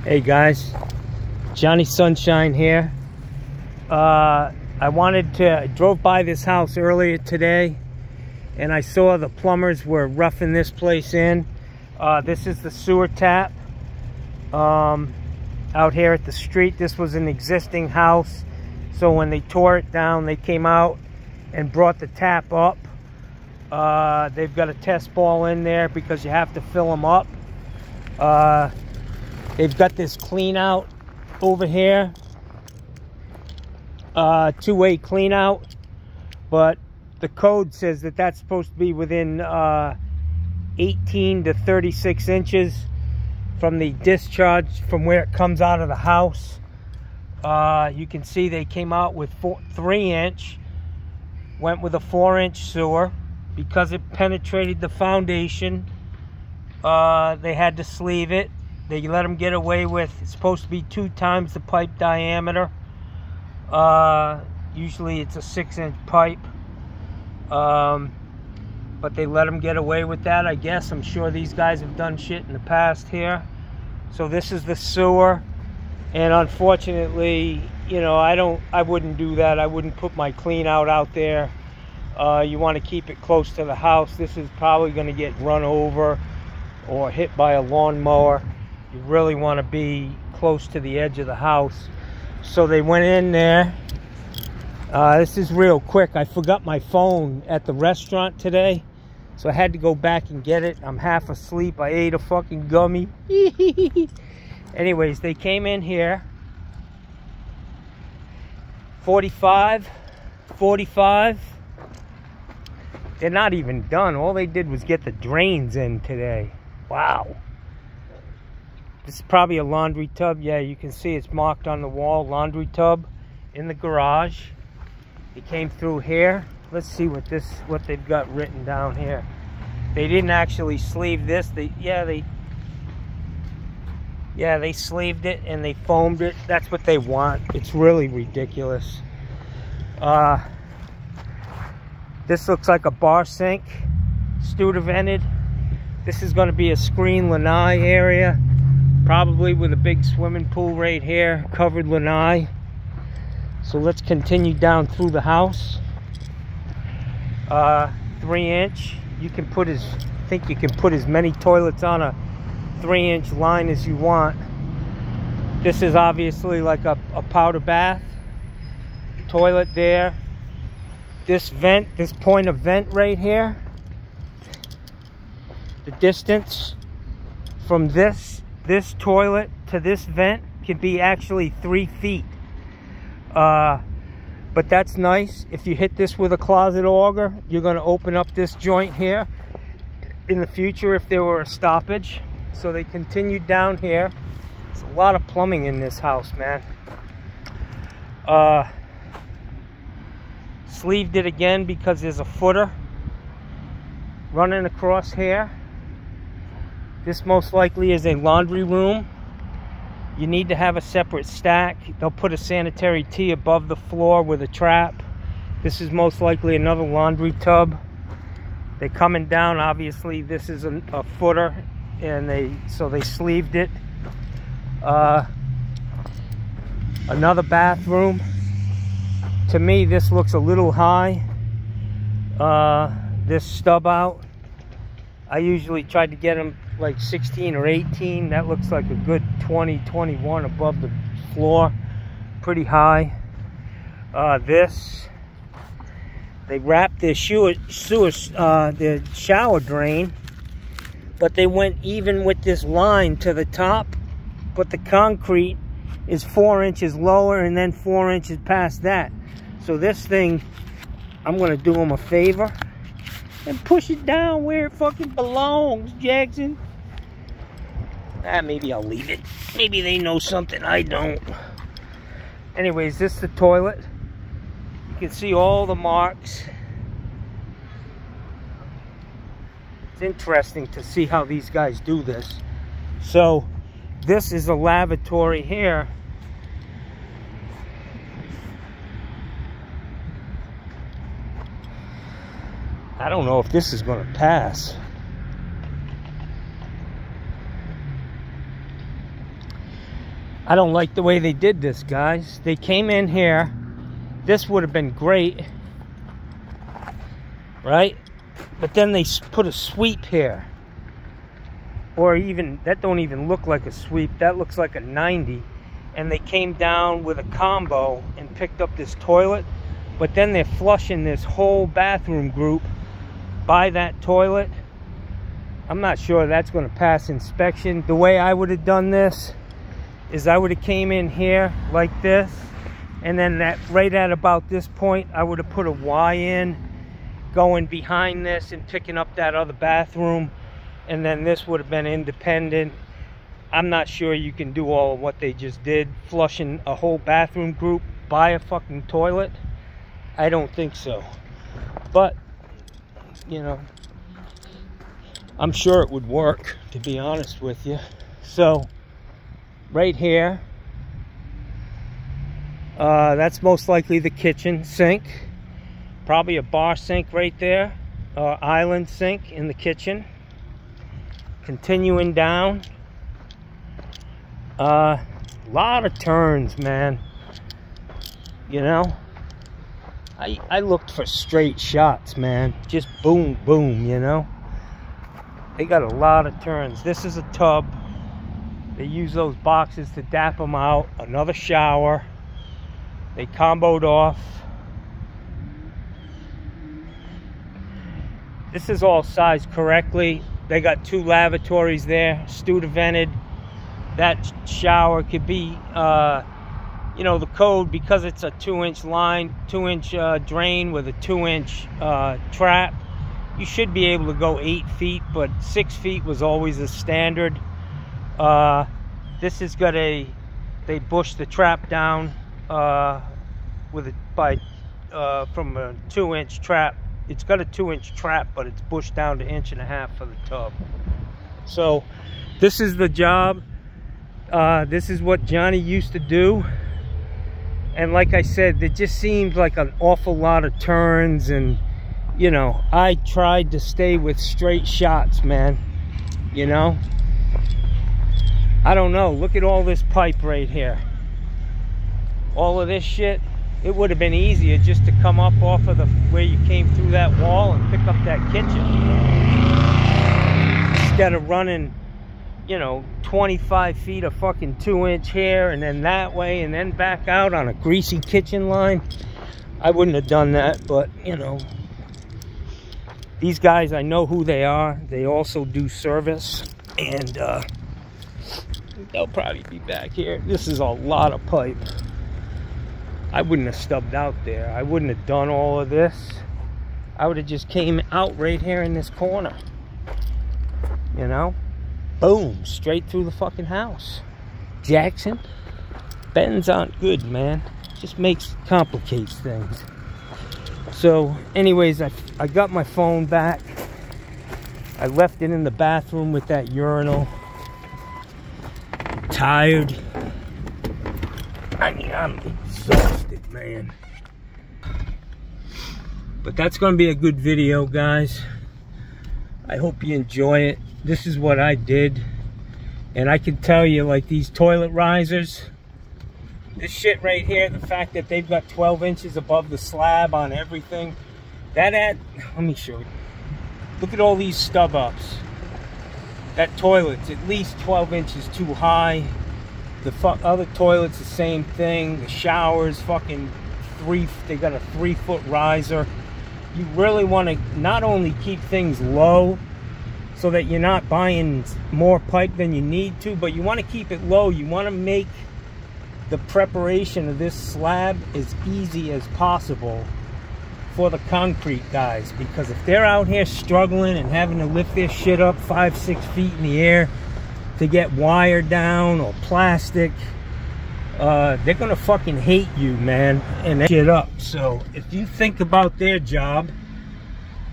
Hey guys, Johnny Sunshine here. I drove by this house earlier today and I saw the plumbers were roughing this place in. This is the sewer tap out here at the street. This was an existing house, so when they tore it down, they came out and brought the tap up. They've got a test ball in there because you have to fill them up. They've got this clean out over here, two-way clean out, but the code says that that's supposed to be within 18 to 36 inches from the discharge from where it comes out of the house. You can see they came out with 3-inch, went with a 4-inch sewer. Because it penetrated the foundation, they had to sleeve it. They let them get away with, it's supposed to be 2 times the pipe diameter. Usually it's a 6-inch pipe. But they let them get away with that, I guess. I'm sure these guys have done shit in the past here. So this is the sewer. And unfortunately, you know, I wouldn't do that. I wouldn't put my clean out there. You want to keep it close to the house. This is probably going to get run over or hit by a lawnmower. You really want to be close to the edge of the house. So they went in there. This is real quick. I forgot my phone at the restaurant today, so I had to go back and get it. I'm half asleep. I ate a fucking gummy. Anyways, they came in here. 45. They're not even done. All they did was get the drains in today. Wow. This is probably a laundry tub. Yeah, you can see it's marked on the wall. Laundry tub in the garage. They came through here. Let's see what they've got written down here. They didn't actually sleeve this. They sleeved it and they foamed it. That's what they want. It's really ridiculous. This looks like a bar sink, Studer vented. This is going to be a screen lanai area, probably with a big swimming pool right here, covered lanai. So let's continue down through the house. 3-inch. You can put I think you can put as many toilets on a 3-inch line as you want. This is obviously like a powder bath. Toilet there. This vent, this point of vent right here, the distance from this toilet to this vent could be actually 3 feet. But that's nice. If you hit this with a closet auger, you're going to open up this joint here in the future if there were a stoppage. So they continued down here. There's a lot of plumbing in this house, man. Sleeved it again because there's a footer running across here. This most likely is a laundry room. You need to have a separate stack. They'll put a sanitary tee above the floor with a trap. This is most likely another laundry tub. They're coming down. Obviously this is a footer, and so they sleeved it. Another bathroom. To me, this looks a little high. This stub out. I usually try to get them like 16 or 18. That looks like a good 20, 21 above the floor. Pretty high. They wrapped their their shower drain, but they went even with this line to the top, but the concrete is 4 inches lower and then 4 inches past that. So this thing, I'm going to do them a favor and push it down where it fucking belongs, Jackson. Maybe I'll leave it. Maybe they know something I don't. Anyways, this is the toilet. You can see all the marks. It's interesting to see how these guys do this. So this is a lavatory here. I don't know if this is going to pass. I don't like the way they did this, guys. They came in here. This would have been great, right? But then they put a sweep here. Or even, that don't even look like a sweep. That looks like a 90. And they came down with a combo and picked up this toilet. But then they're flushing this whole bathroom group by that toilet. I'm not sure that's going to pass inspection. The way I would have done this is I would have came in here like this. And then that right at about this point, I would have put a Y in, going behind this and picking up that other bathroom. And then this would have been independent. I'm not sure you can do all of what they just did, flushing a whole bathroom group by a fucking toilet. I don't think so. But, you know, I'm sure it would work, to be honest with you. So, right here, that's most likely the kitchen sink. Probably a bar sink right there, island sink in the kitchen. Continuing down, lot of turns, man. You know, I looked for straight shots, man. Just boom, boom, you know. They got a lot of turns. This is a tub. They use those boxes to dap them out. Another shower. They comboed off. This is all sized correctly. They got 2 lavatories there, Studevented. That shower could be, you know, the code, because it's a 2-inch line, 2-inch drain with a 2-inch trap. You should be able to go 8 feet, but 6 feet was always the standard. This has got they bushed the trap down with it from a 2-inch trap. It's got a 2-inch trap, but it's bushed down to 1.5 inches for the tub. So this is the job. This is what Johnny used to do. And like I said, it just seemed like an awful lot of turns. And, you know, I tried to stay with straight shots, man. You know? I don't know. Look at all this pipe right here. All of this shit. It would have been easier just to come up off of where you came through that wall and pick up that kitchen. Instead of running, you know, 25 feet of fucking 2-inch here and then that way and then back out on a greasy kitchen line. I wouldn't have done that, but, you know. These guys, I know who they are. They also do service. And they'll probably be back here. This is a lot of pipe. I wouldn't have stubbed out there. I wouldn't have done all of this. I would have just came out right here in this corner. You know? Boom. Straight through the fucking house. Jackson. Bends aren't good, man. Just complicates things. So, anyways, I got my phone back. I left it in the bathroom with that urinal. I'm tired. I mean, I'm exhausted, man. But that's going to be a good video, guys. I hope you enjoy it. This is what I did. And I can tell you, like, these toilet risers, this shit right here, the fact that they've got 12 inches above the slab on everything, let me show you. Look at all these stub ups. That toilet's at least 12 inches too high. The other toilet's the same thing. The showers, fucking they got a 3-foot riser. You really want to not only keep things low so that you're not buying more pipe than you need to, but you want to keep it low. You want to make the preparation of this slab as easy as possible for the concrete guys, because if they're out here struggling and having to lift their shit up 5-6 feet in the air to get wire down or plastic, they're gonna fucking hate you, man, and that shit up. So if you think about their job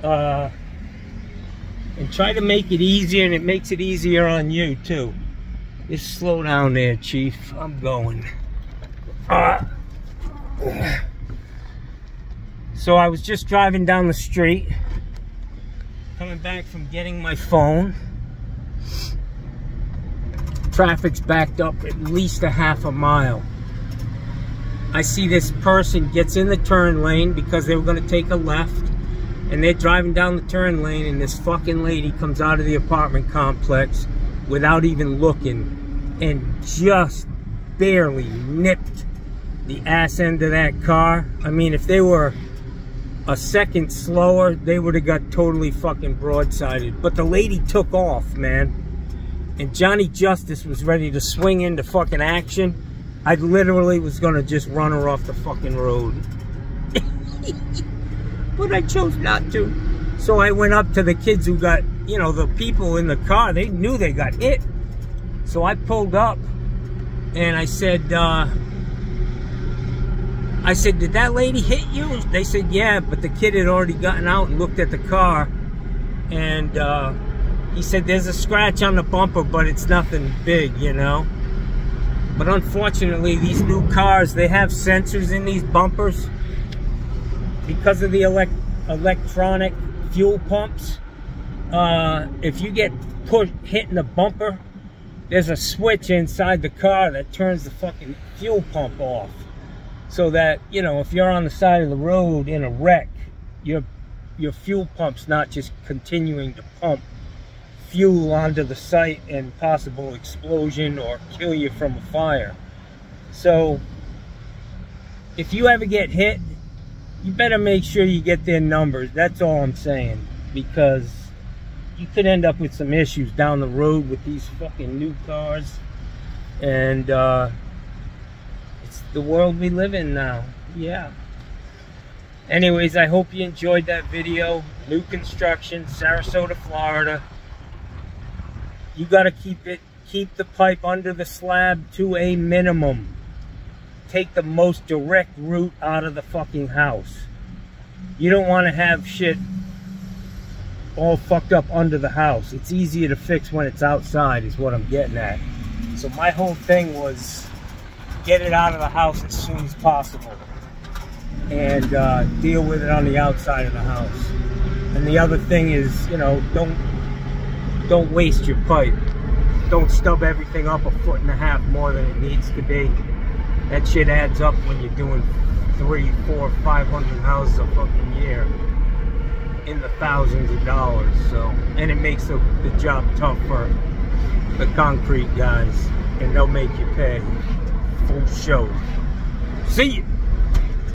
and try to make it easier, and it makes it easier on you too. Just slow down there, Chief. I'm going. So I was just driving down the street, coming back from getting my phone. Traffic's backed up at least a half a mile. I see this person gets in the turn lane because they were going to take a left, and they're driving down the turn lane, and this fucking lady comes out of the apartment complex without even looking and just barely nipped the ass end of that car. I mean, if they were a second slower, they would have got totally fucking broadsided. But the lady took off, man. And Johnny Justice was ready to swing into fucking action. I literally was gonna just run her off the fucking road. But I chose not to. So I went up to the kids who got, you know, the people in the car, they knew they got hit. So I pulled up and I said, did that lady hit you? They said, yeah, but the kid had already gotten out and looked at the car. And he said, there's a scratch on the bumper, but it's nothing big, you know? But unfortunately, these new cars, they have sensors in these bumpers. Because of the electronic fuel pumps, if you get hit in the bumper, there's a switch inside the car that turns the fucking fuel pump off. So that, you know, if you're on the side of the road in a wreck, your fuel pump's not just continuing to pump fuel onto the site and possible explosion or kill you from a fire. So if you ever get hit, you better make sure you get their numbers. That's all I'm saying, because you could end up with some issues down the road with these fucking new cars. And it's the world we live in now. Yeah. Anyways, I hope you enjoyed that video. New construction, Sarasota, Florida. You gotta keep the pipe under the slab to a minimum. Take the most direct route out of the fucking house. You don't want to have shit all fucked up under the house. It's easier to fix when it's outside, is what I'm getting at. So my whole thing was get it out of the house as soon as possible and deal with it on the outside of the house. And the other thing is, you know, don't waste your pipe. Don't stub everything up 1.5 feet more than it needs to be. That shit adds up when you're doing 300, 400, 500 houses a fucking year in the thousands of dollars. So, and it makes the job tough for the concrete guys, and they'll make you pay full show. See you.